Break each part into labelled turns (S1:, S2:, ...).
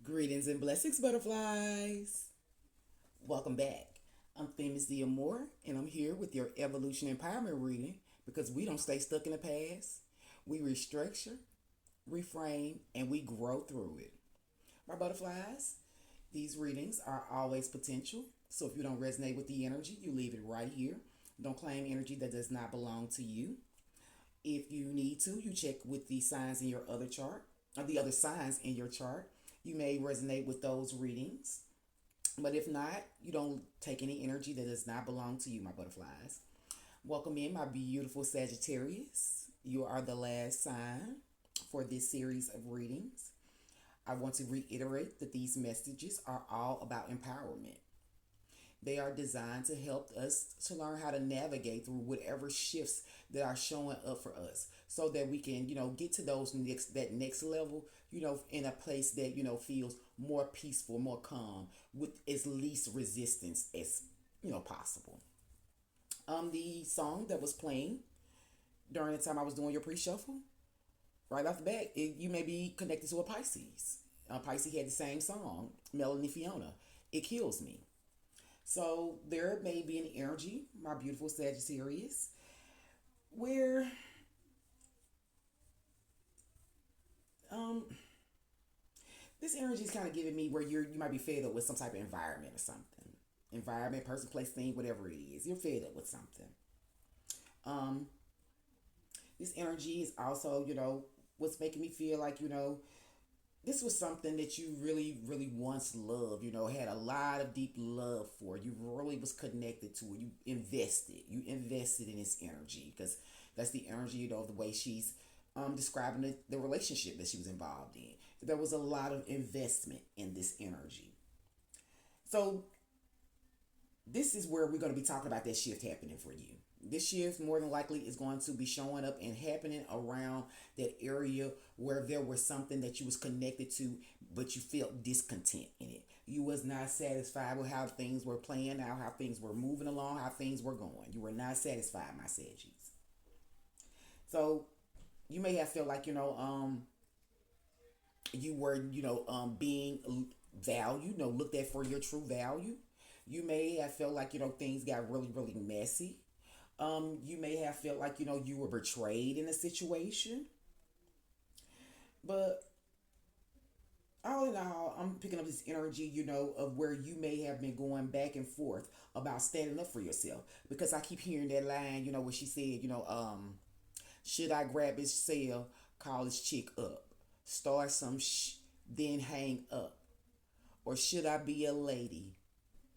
S1: Greetings and blessings, butterflies. Welcome back. I'm Famous D. Amore, and I'm here with your evolution empowerment reading because we don't stay stuck in the past. We restructure, reframe, and we grow through it. My butterflies, these readings are always potential. So if you don't resonate with the energy, you leave it right here. Don't claim energy that does not belong to you. If you need to, you check with the signs in your other chart, or the other signs in your chart. You may resonate with those readings. But if not, you don't take any energy that does not belong to you, my butterflies. Welcome in, my beautiful Sagittarius. You are the last sign for this series of readings. I want to reiterate that these messages are all about empowerment. They are designed to help us to learn how to navigate through whatever shifts that are showing up for us so that we can, get to that next level, in a place that, feels more peaceful, more calm, with as least resistance as, possible. The song that was playing during the time I was doing your pre-shuffle, right off the bat, you may be connected to a Pisces. Pisces had the same song, Melanie Fiona. It kills me. So there may be an energy, my beautiful Sagittarius, where um this energy is kind of giving me where you might be fed up with some type of environment or something. Environment, person, place, thing, whatever it is. You're fed up with something. Um, this energy is also, what's making me feel like, this was something that you really, really once loved, had a lot of deep love for. You really was connected to it. You invested in this energy because that's the energy, the way she's describing the relationship that she was involved in. There was a lot of investment in this energy. So this is where we're going to be talking about that shift happening for you. This shift more than likely is going to be showing up and happening around that area where there was something that you was connected to, but you felt discontent in it. You was not satisfied with how things were playing out, how things were moving along, how things were going. You were not satisfied, my Saggies. So you may have felt like you were being valued, looked at for your true value. You may have felt like things got really really messy. You may have felt like you were betrayed in a situation. But all in all, I'm picking up this energy, of where you may have been going back and forth about standing up for yourself. Because I keep hearing that line, where she said, should I grab his cell, call his chick up, start some then hang up? Or should I be a lady?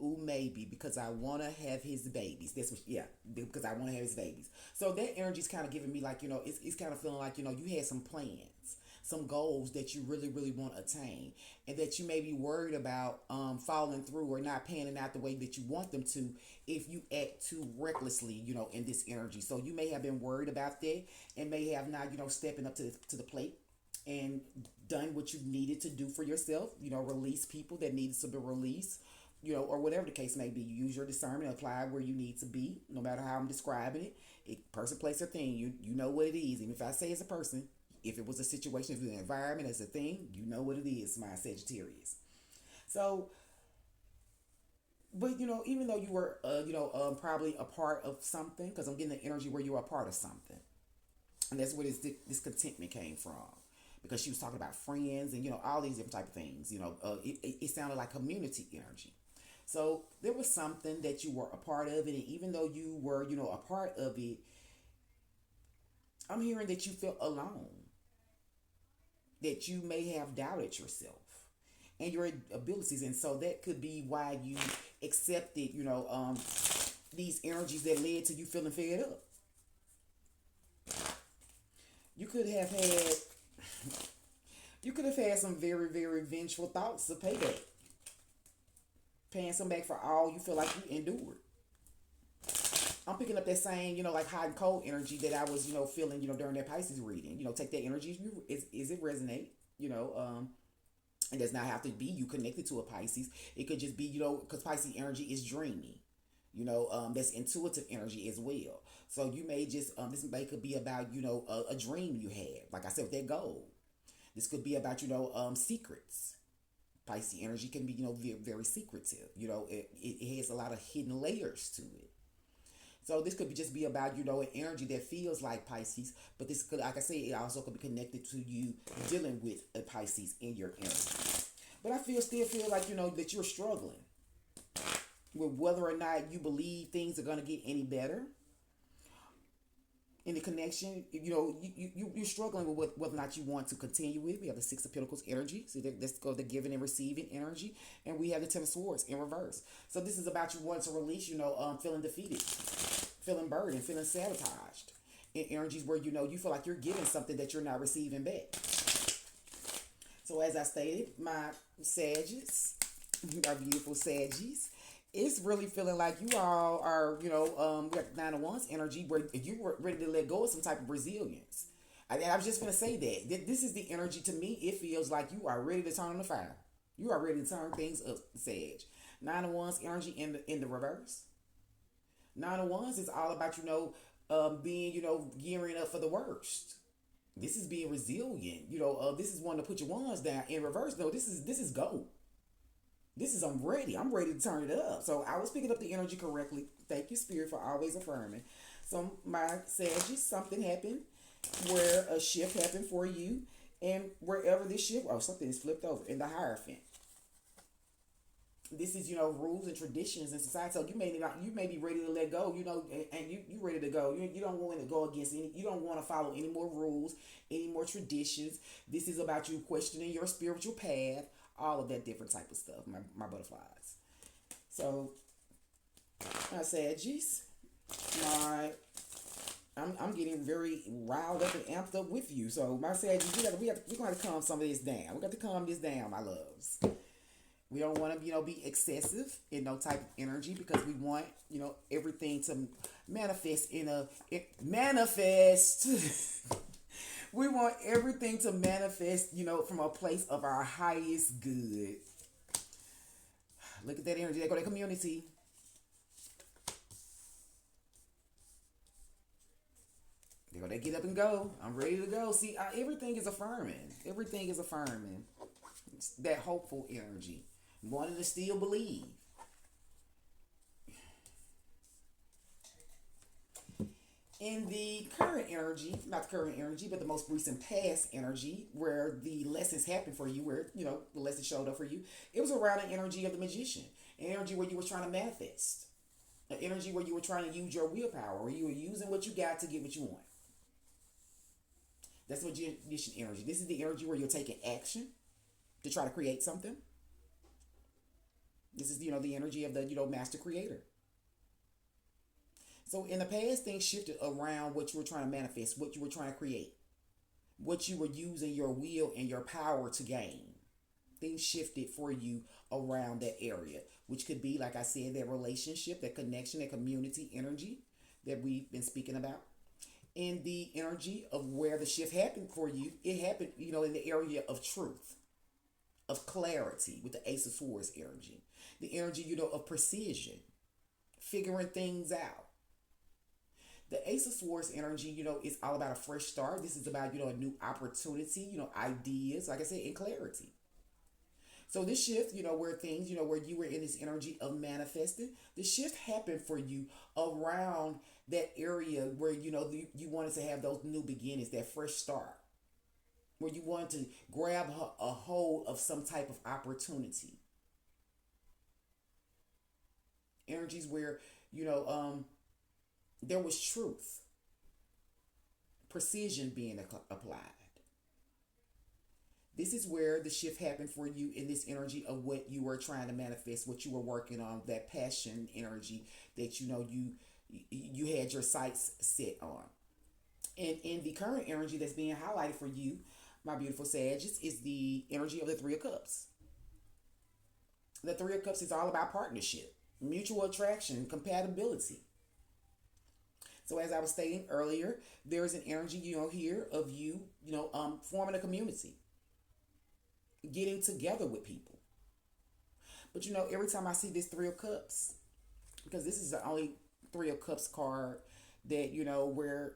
S1: Ooh, maybe because I want to have his babies. That's what, yeah, because I want to have his babies. So that energy's kind of giving me like, it's kind of feeling like, you had some plans, some goals that you really, really want to attain, and that you may be worried about following through or not panning out the way that you want them to if you act too recklessly, in this energy. So you may have been worried about that and may have not, stepping up to the plate and done what you needed to do for yourself, release people that needed to be released, or whatever the case may be. You use your discernment, apply where you need to be, no matter how I'm describing it. Person, place, or thing, you know what it is. Even if I say it's a person, if it was a situation, if it was an environment, as a thing, you know what it is, my Sagittarius. So, but even though you were, probably a part of something, because I'm getting the energy where you were a part of something, and that's where this contentment came from. Because she was talking about friends and all these different type of things. It sounded like community energy. So there was something that you were a part of it, and even though you were, a part of it, I'm hearing that you felt alone, that you may have doubted yourself and your abilities, and so that could be why you accepted, these energies that led to you feeling fed up. You could have had, you could have had some very, very vengeful thoughts of payback, paying some back for all you feel like you endured. I'm picking up that same, like hot and cold energy that I was, feeling, during that Pisces reading. Take that energy. Is it resonate? It does not have to be you connected to a Pisces. It could just be, because Pisces energy is dreamy. That's intuitive energy as well. So you may just, this may could be about, a dream you had. Like I said, with that goal. This could be about, secrets. Pisces energy can be, very, very secretive. It has a lot of hidden layers to it. So this could just be about, an energy that feels like Pisces, but this could, like I said, it also could be connected to you dealing with a Pisces in your energy. But I still feel like, that you're struggling with whether or not you believe things are going to get any better in the connection. You're struggling with whether or not you want to continue with. We have the Six of Pentacles energy. So let's go the giving and receiving energy. And we have the Ten of Swords in reverse. So this is about you wanting to release, feeling defeated, feeling burdened, feeling sabotaged. In energies where, you feel like you're giving something that you're not receiving back. So as I stated, my Sagittarius, our beautiful Saggies, it's really feeling like you all are, we got Nine of Wands energy where you were ready to let go of some type of resilience. I was just going to say that. This is the energy to me. It feels like you are ready to turn the fire. You are ready to turn things up, Sag. Nine of Wands energy in the reverse. Nine of Wands is all about, being, gearing up for the worst. This is being resilient. This is one to put your wands down. In reverse, no, this is go. This is I'm ready. I'm ready to turn it up. So I was picking up the energy correctly. Thank you, Spirit, for always affirming. So my Sagittarius, something happened where a shift happened for you. And wherever this shift, something is flipped over in the Hierophant. This is, rules and traditions in society. So you may be ready to let go, and you ready to go. You don't want to go against you don't want to follow any more rules, any more traditions. This is about you questioning your spiritual path, all of that different type of stuff, my butterflies. So, my Saggies, I'm getting very riled up and amped up with you. So, my Saggies, we're going to calm some of this down. We got to calm this down, my loves. We don't want to, be excessive in no type of energy because we want, everything to manifest manifest. We want everything to manifest, from a place of our highest good. Look at that energy. There go that community. There go that get up and go. I'm ready to go. See, everything is affirming. Everything is affirming. It's that hopeful energy. Wanting to still believe. In the current energy, not the current energy, but the most recent past energy, where the lessons happened for you, where, the lessons showed up for you, it was around the energy of the magician, an energy where you were trying to manifest, an energy where you were trying to use your willpower, where you were using what you got to get what you want. That's magician energy. This is the energy where you're taking action to try to create something. This is, the energy of the, master creator. So in the past, things shifted around what you were trying to manifest, what you were trying to create, what you were using your will and your power to gain. Things shifted for you around that area, which could be, like I said, that relationship, that connection, that community energy that we've been speaking about. In the energy of where the shift happened for you, it happened, in the area of truth, of clarity, with the Ace of Swords energy. The energy, of precision, figuring things out. The Ace of Swords energy, is all about a fresh start. This is about, a new opportunity, ideas, like I said, and clarity. So this shift, where things, where you were in this energy of manifesting, the shift happened for you around that area where, you wanted to have those new beginnings, that fresh start, where you wanted to grab a hold of some type of opportunity. Energies where, there was truth, precision being applied. This is where the shift happened for you in this energy of what you were trying to manifest, what you were working on, that passion energy that, you had your sights set on. And in the current energy that's being highlighted for you, my beautiful Sagittarius, is the energy of the Three of Cups. The Three of Cups is all about partnership, mutual attraction, compatibility. So as I was stating earlier, there's an energy, here of you, forming a community, getting together with people. But, every time I see this Three of Cups, because this is the only Three of Cups card that, where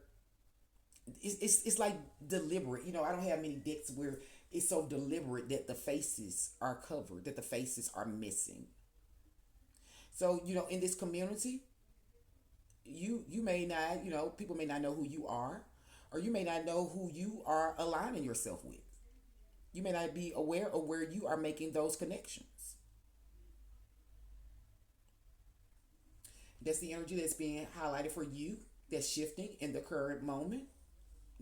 S1: it's like deliberate. I don't have many decks where It's so deliberate that the faces are covered, that the faces are missing. So, in this community, you may not, people may not know who you are, or you may not know who you are aligning yourself with. You may not be aware of where you are making those connections. That's the energy that's being highlighted for you, that's shifting in the current moment,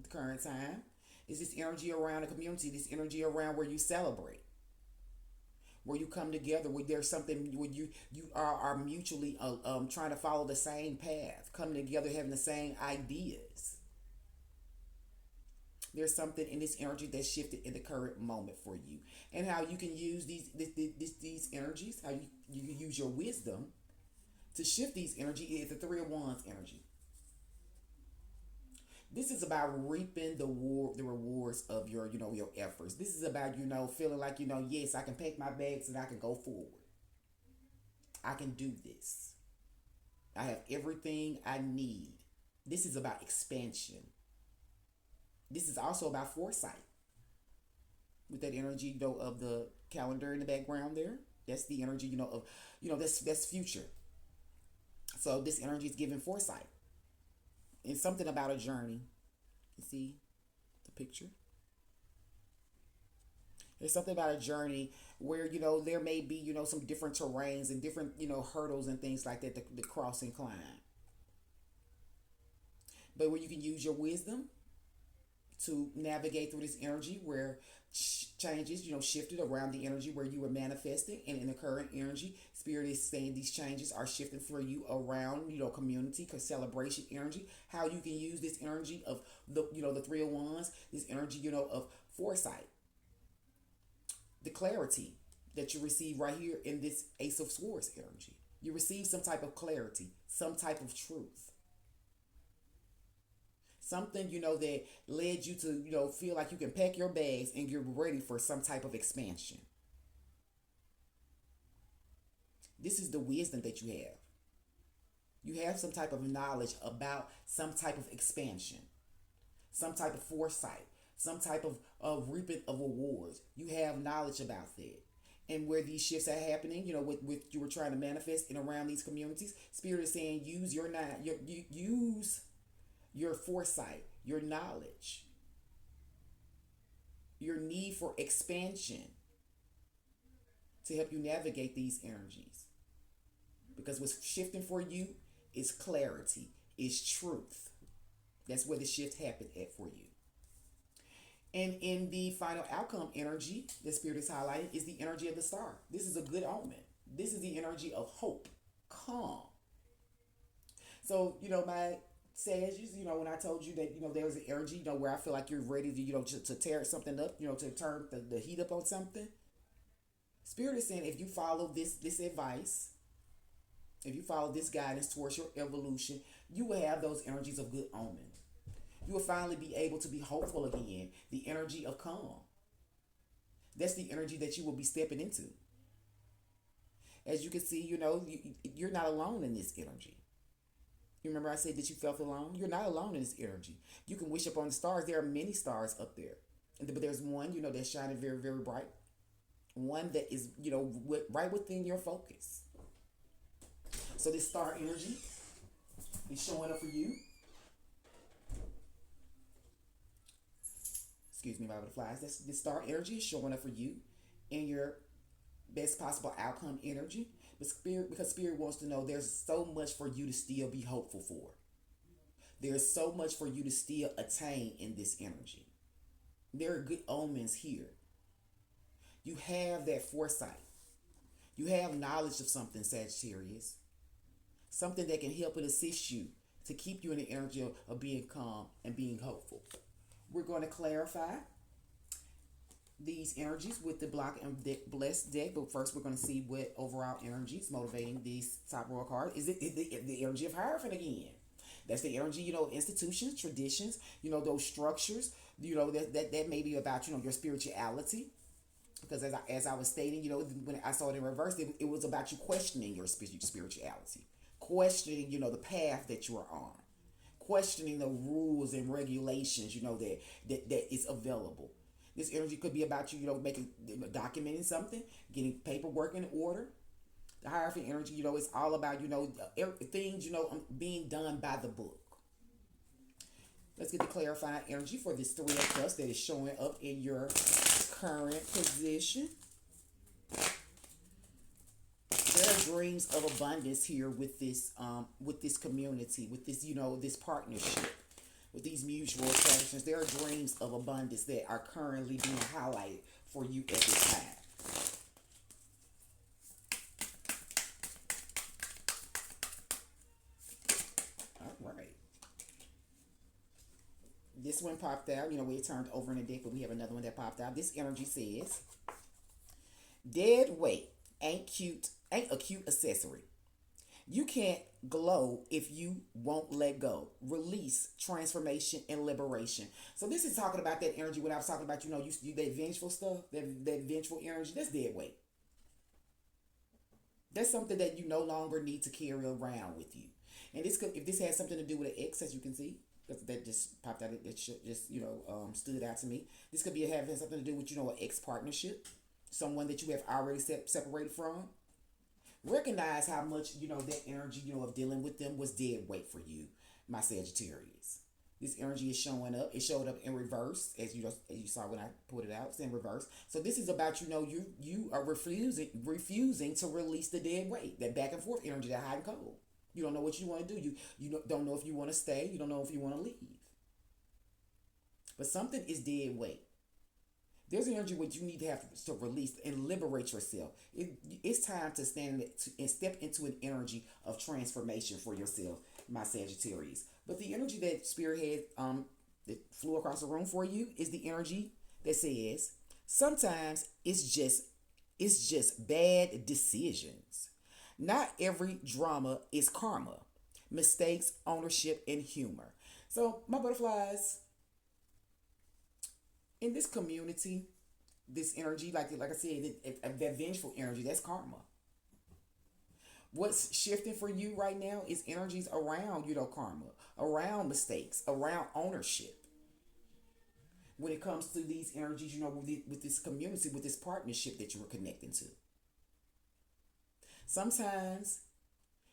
S1: the current time. Is this energy around the community, this energy around where you celebrate, where you come together, where there's something where you are mutually trying to follow the same path, coming together, having the same ideas. There's something in this energy that's shifted in the current moment for you, and how you can use these energies, how you can use your wisdom to shift these energy is the Three of Wands energy. This is about reaping the rewards of your efforts. This is about feeling like yes, I can pack my bags and I can go forward. I can do this. I have everything I need. This is about expansion. This is also about foresight. With that energy of the calendar in the background there, that's the energy of that's future. So this energy is giving foresight. It's something about a journey. You see the picture? There's something about a journey where there may be some different terrains and different hurdles and things like that to cross and climb. But where you can use your wisdom to navigate through this energy where changes shifted around the energy where you were manifesting, and in the current energy, spirit is saying these changes are shifting for you around community, cause celebration energy, how you can use this energy of the Three of Wands, this energy of foresight, the clarity that you receive right here in this Ace of Swords energy. You receive some type of clarity, some type of truth, something that led you to feel like you can pack your bags and you're ready for some type of expansion. This is the wisdom that you have. You have some type of knowledge about some type of expansion, some type of foresight, some type of reaping of rewards. You have knowledge about that. And where these shifts are happening, with you were trying to manifest in around these communities, spirit is saying use use your foresight, your knowledge, your need for expansion to help you navigate these energies. Because what's shifting for you is clarity, is truth. That's where the shift happened at for you. And in the final outcome energy, the spirit is highlighting is the energy of the star. This is a good omen. This is the energy of hope, calm. So, my Sagittarius, when I told you that there's an energy, where I feel like you're ready to tear something up, to turn the heat up on something. Spirit is saying if you follow this advice, if you follow this guidance towards your evolution, you will have those energies of good omen. You will finally be able to be hopeful again. The energy of calm. That's the energy that you will be stepping into. As you can see, you're not alone in this energy. You remember I said that you felt alone? You're not alone in this energy. You can wish upon the stars. There are many stars up there. But there's one, that's shining very, very bright. One that is, right within your focus. So this star energy is showing up for you. Excuse me, my butterflies. This star energy is showing up for you in your best possible outcome energy. Because spirit wants to know there's so much for you to still be hopeful for. There's so much for you to still attain in this energy. There are good omens here. You have that foresight. You have knowledge of something, Sagittarius. Something that can help and assist you to keep you in the energy of being calm and being hopeful. We're going to clarify these energies with the block and blessed deck, but first we're going to see what overall energies motivating these top royal cards. Is it the energy of Hierophant again? That's the energy, institutions, traditions, those structures, that may be about, your spirituality. Because as I was stating, when I saw it in reverse, it was about you questioning your spirituality, questioning, the path that you are on, questioning the rules and regulations, that is available. This energy could be about you, making, documenting something, getting paperwork in order. The Hierophant energy, it's all about, things, being done by the book. Let's get the clarified energy for this Three of Cups that is showing up in your current position. There are dreams of abundance here with this community, with this, this partnership, with these mutual attractions. There are dreams of abundance that are currently being highlighted for you at this time. All right. This one popped out. We turned over in the deck, but we have another one that popped out. This energy says, dead weight ain't a cute accessory. You can't glow if you won't let go. Release, transformation, and liberation. So this is talking about that energy. What I was talking about, you that vengeful stuff, that vengeful energy. That's dead weight. That's something that you no longer need to carry around with you. And if this has something to do with an ex, as you can see, that just popped out. It just stood out to me. This could be having something to do with an ex partnership, someone that you have already separated from. Recognize how much that energy of dealing with them was dead weight for you, my Sagittarius. This energy is showing up. It showed up in reverse, as you saw when I put it out. It's in reverse. So this is about you are refusing to release the dead weight, that back and forth energy, that hot and cold. You don't know what you want to do. You don't know if you want to stay. You don't know if you want to leave. But something is dead weight. There's an energy where you need to have to release and liberate yourself. It's time to stand and step into an energy of transformation for yourself, my Sagittarius. But the energy that Spirit had that flew across the room for you is the energy that says sometimes it's just bad decisions. Not every drama is karma. Mistakes, ownership, and humor. So my butterflies, in this community, this energy, like I said, that vengeful energy, that's karma. What's shifting for you right now is energies around, karma, around mistakes, around ownership. When it comes to these energies, with this community, with this partnership that you were connecting to. Sometimes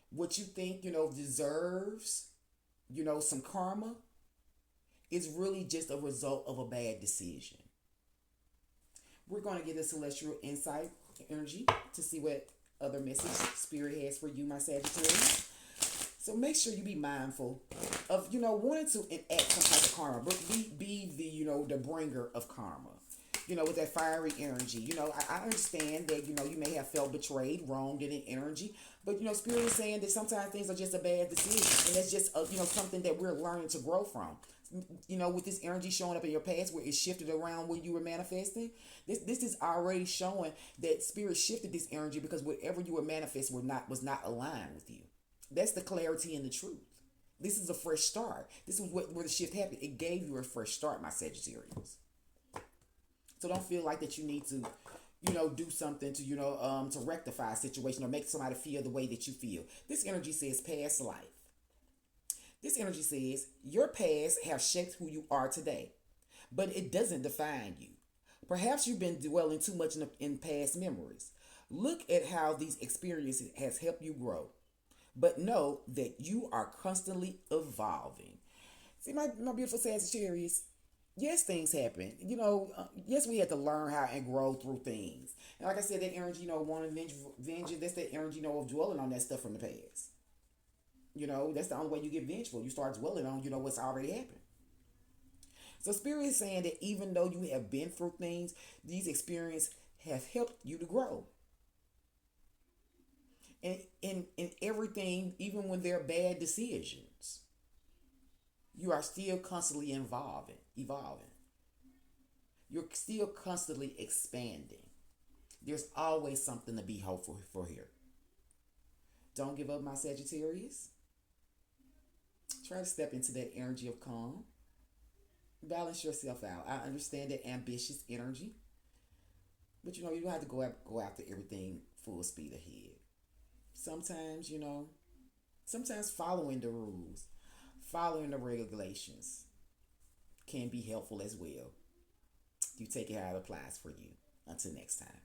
S1: what you think, deserves, some karma, is really just a result of a bad decision. We're going to get a celestial insight energy to see what other message Spirit has for you, my Sagittarius. So make sure you be mindful of, wanting to enact some type of karma. Be the, the bringer of karma. With that fiery energy. I understand that, you may have felt betrayed, wronged in an energy. But, Spirit is saying that sometimes things are just a bad decision. And that's just, something that we're learning to grow from. With this energy showing up in your past where it shifted around when you were manifesting, this is already showing that Spirit shifted this energy because whatever you were manifesting was not aligned with you. That's the clarity and the truth. This is a fresh start. This is where the shift happened. It gave you a fresh start, my Sagittarius. So don't feel like that you need to, do something to, to rectify a situation or make somebody feel the way that you feel. This energy says past life. This energy says your past has shaped who you are today, but it doesn't define you. Perhaps you've been dwelling too much in past memories. Look at how these experiences has helped you grow, but know that you are constantly evolving. See, my beautiful Sagittarius, yes, things happen. Yes, we had to learn how and grow through things. And like I said, that energy, wanting vengeance, that's that energy, of dwelling on that stuff from the past. That's the only way you get vengeful. You start dwelling on, what's already happened. So Spirit is saying that even though you have been through things, these experiences have helped you to grow. And in everything, even when they're bad decisions, you are still constantly evolving. You're still constantly expanding. There's always something to be hopeful for here. Don't give up, my Sagittarius. Try to step into that energy of calm. Balance yourself out. I understand that ambitious energy, but you don't have to go after everything full speed ahead. Sometimes, sometimes following the rules, following the regulations can be helpful as well. You take it how it applies for you. Until next time.